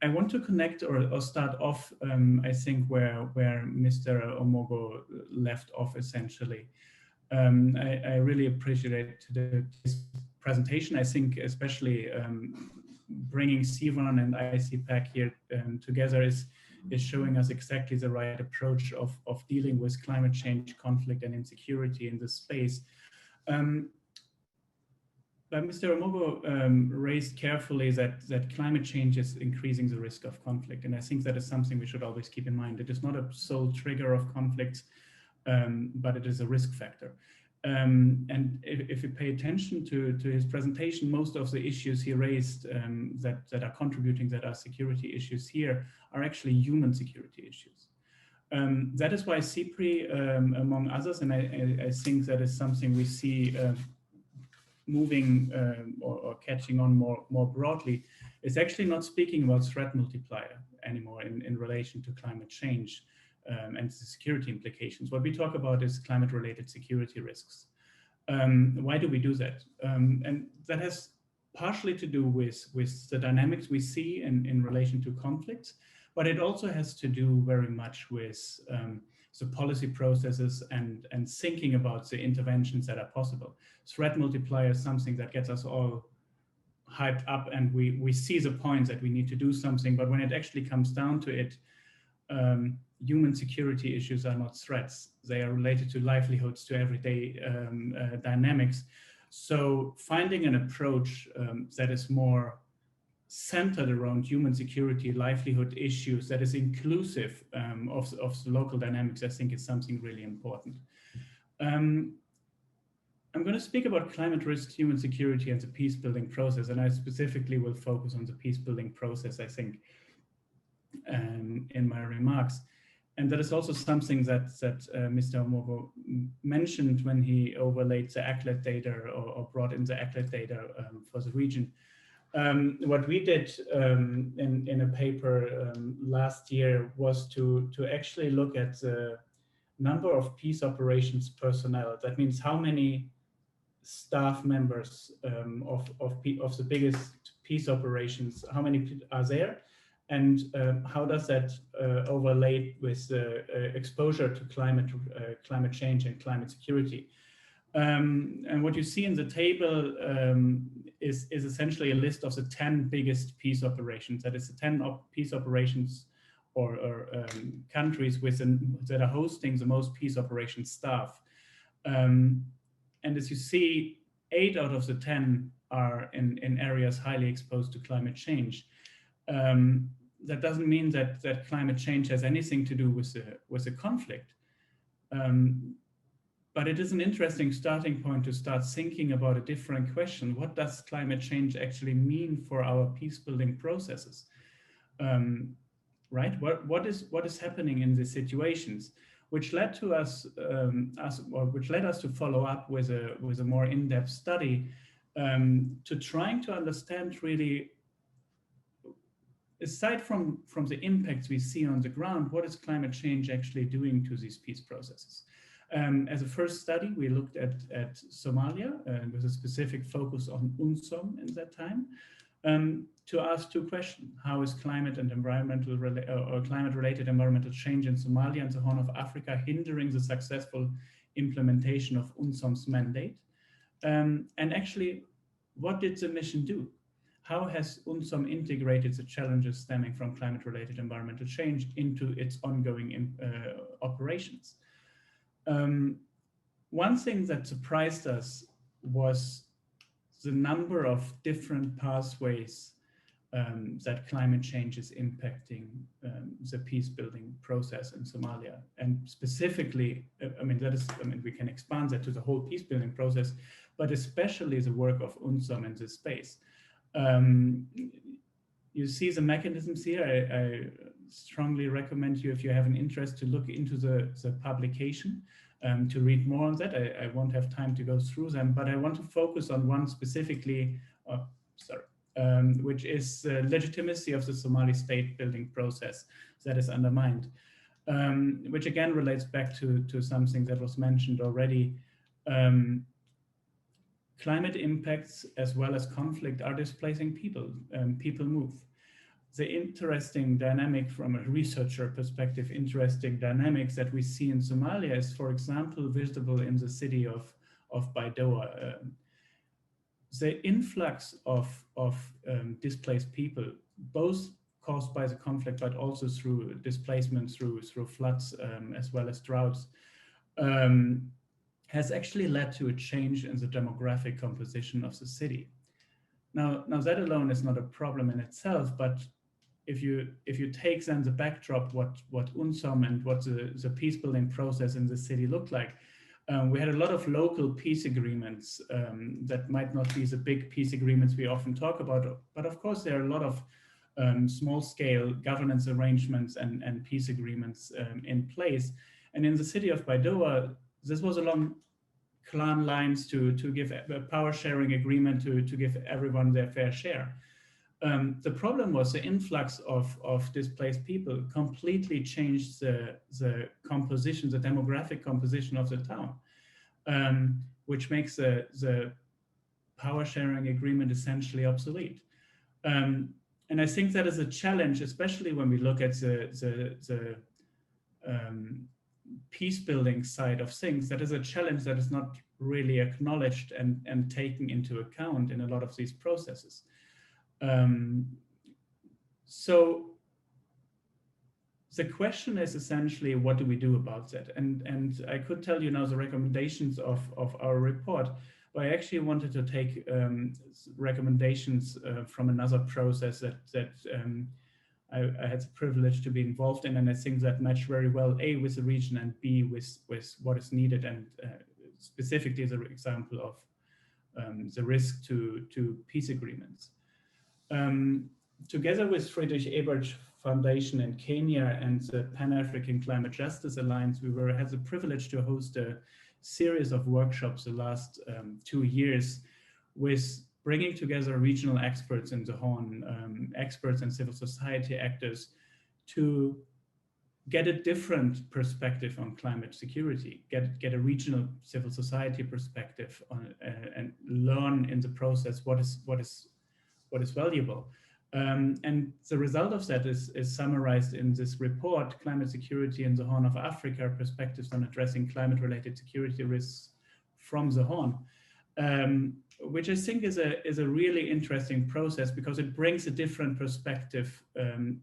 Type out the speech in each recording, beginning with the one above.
I want to connect or start off, I think, where Mr. Omogo left off essentially. I really appreciate this presentation. I think especially bringing CVON and ICPAC here together is showing us exactly the right approach of dealing with climate change, conflict, and insecurity in this space. But Mr. Omogo raised carefully that climate change is increasing the risk of conflict. And I think that is something we should always keep in mind. It is not a sole trigger of conflicts, but it is a risk factor. And if you pay attention to his presentation, most of the issues he raised that are contributing, that are security issues here, are actually human security issues. That is why CIPRI, among others, and I think that is something we see moving or catching on more broadly, is actually not speaking about threat multiplier anymore in relation to climate change and the security implications. What we talk about is climate-related security risks. Why do we do that? And that has partially to do with the dynamics we see in relation to conflicts, but it also has to do very much with the policy processes and thinking about the interventions that are possible. Threat multiplier is something that gets us all hyped up, and we see the point that we need to do something, but when it actually comes down to it, human security issues are not threats. They are related to livelihoods, to everyday dynamics. So finding an approach that is more centered around human security, livelihood issues, that is inclusive of the local dynamics, I think is something really important. I'm going to speak about climate risk, human security, and the peace-building process, and I specifically will focus on the peace-building process, I think, in my remarks. And that is also something that Mr. Omogo mentioned when he overlaid the ACLED data or brought in the ACLED data for the region. What we did in a paper last year was to actually look at the number of peace operations personnel. That means how many staff members of the biggest peace operations, how many are there, and how does that overlay with exposure to climate change and climate security. And what you see in the table is essentially a list of the 10 biggest peace operations. That is the 10 peace operations or countries that are hosting the most peace operations staff. And as you see, 8 out of the 10 are in areas highly exposed to climate change. That doesn't mean that climate change has anything to do with a conflict. But it is an interesting starting point to start thinking about a different question. What does climate change actually mean for our peace-building processes? Right? What is happening in these situations? Which led to which led us to follow up with a more in-depth study to trying to understand really, aside from the impacts we see on the ground, what is climate change actually doing to these peace processes? As a first study, we looked at Somalia with a specific focus on UNSOM in that time, to ask 2 questions. How is climate and climate-related environmental change in Somalia and the Horn of Africa hindering the successful implementation of UNSOM's mandate? And actually, what did the mission do? How has UNSOM integrated the challenges stemming from climate-related environmental change into its ongoing operations? One thing that surprised us was the number of different pathways that climate change is impacting the peace-building process in Somalia. And specifically, we can expand that to the whole peace-building process, but especially the work of UNSOM in this space. You see the mechanisms here. I strongly recommend you, if you have an interest, to look into the publication to read more on that. I won't have time to go through them, but I want to focus on one specifically, which is the legitimacy of the Somali state building process that is undermined, which again relates back to something that was mentioned already. Climate impacts as well as conflict are displacing people. People move. the interesting dynamic from a researcher perspective, interesting dynamics that we see in Somalia is, for example, visible in the city of Baidoa. The influx of displaced people, both caused by the conflict, but also through displacement, through floods, as well as droughts, has actually led to a change in the demographic composition of the city. Now that alone is not a problem in itself, but if you take then the backdrop, what UNSOM and what the peace building process in the city looked like, we had a lot of local peace agreements that might not be the big peace agreements we often talk about, but of course there are a lot of small scale governance arrangements and peace agreements in place. And in the city of Baidoa, this was along clan lines to give a power sharing agreement to give everyone their fair share. The problem was the influx of displaced people completely changed the composition, the demographic composition of the town, which makes the power sharing agreement essentially obsolete. And I think that is a challenge, especially when we look at the peace building side of things. That is a challenge that is not really acknowledged and taken into account in a lot of these processes. So the question is essentially, what do we do about that? And I could tell you now the recommendations of our report, but I actually wanted to take recommendations from another process that I had the privilege to be involved in, and I think that match very well, A, with the region, and B, with what is needed, and specifically the example of the risk to peace agreements. Together with Friedrich Ebert Foundation in Kenya and the Pan-African Climate Justice Alliance, we had the privilege to host a series of workshops the last 2 years with bringing together regional experts in the Horn, experts and civil society actors, to get a different perspective on climate security, get a regional civil society perspective on, and learn in the process what is valuable. And the result of that is summarized in this report, Climate Security in the Horn of Africa, Perspectives on Addressing Climate-Related Security Risks from the Horn, which I think is a really interesting process because it brings a different perspective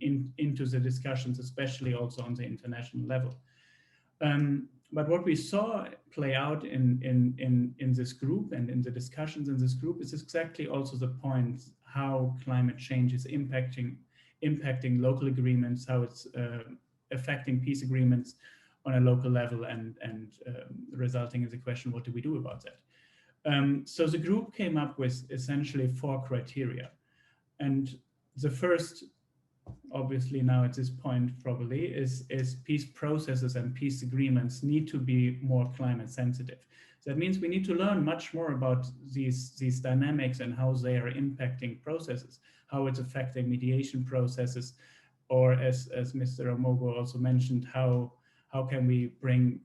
into the discussions, especially also on the international level. But what we saw play out in this group and in the discussions in this group is exactly also the point how climate change is impacting local agreements, how it's affecting peace agreements on a local level, and resulting in the question, what do we do about that? So the group came up with essentially 4 criteria. And the first, obviously now at this point probably, is peace processes and peace agreements need to be more climate sensitive. So that means we need to learn much more about these dynamics and how they are impacting processes, how it's affecting mediation processes, or as Mr. Omogo also mentioned, how can we bring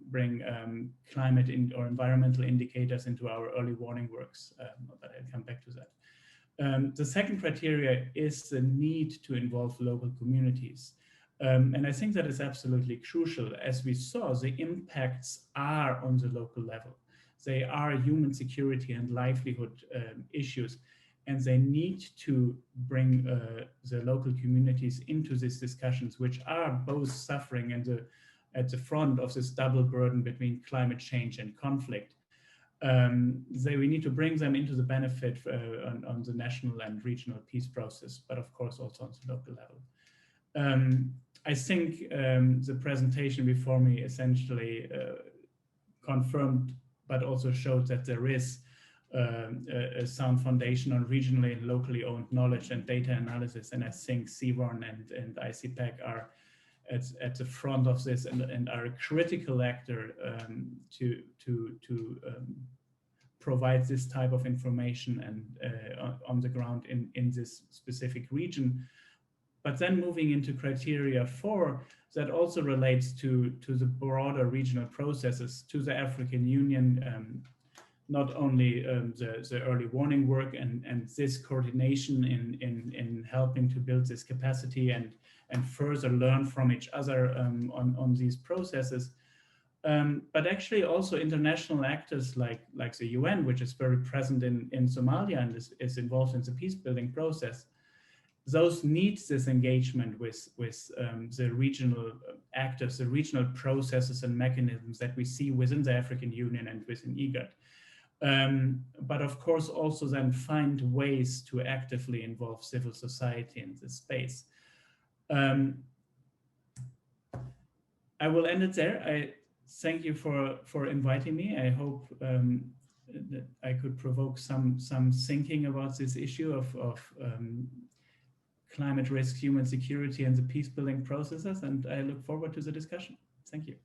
climate or environmental indicators into our early warning works, but I'll come back to that. The second criteria is the need to involve local communities. And I think that is absolutely crucial. As we saw, the impacts are on the local level. They are human security and livelihood issues, and they need to bring the local communities into these discussions, which are both suffering and at the front of this double burden between climate change and conflict. We need to bring them into the benefit on the national and regional peace process, but of course also on the local level. I think the presentation before me essentially confirmed, but also showed that there is a sound foundation on regionally and locally owned knowledge and data analysis. And I think CWARN and ICPAC are at the front of this and are a critical actor to provide this type of information and on the ground in this specific region. But then moving into criteria 4, that also relates to the broader regional processes, to the African Union, not only the early warning work and this coordination in helping to build this capacity and further learn from each other on these processes, but actually also international actors like the UN, which is very present in Somalia and is involved in the peace building process. Those need this engagement with the regional actors, the regional processes and mechanisms that we see within the African Union and within IGAD. But of course, also then find ways to actively involve civil society in this space. I will end it there. I thank you for inviting me. I hope that I could provoke some thinking about this issue of climate risk, human security, and the peace building processes. And I look forward to the discussion. Thank you.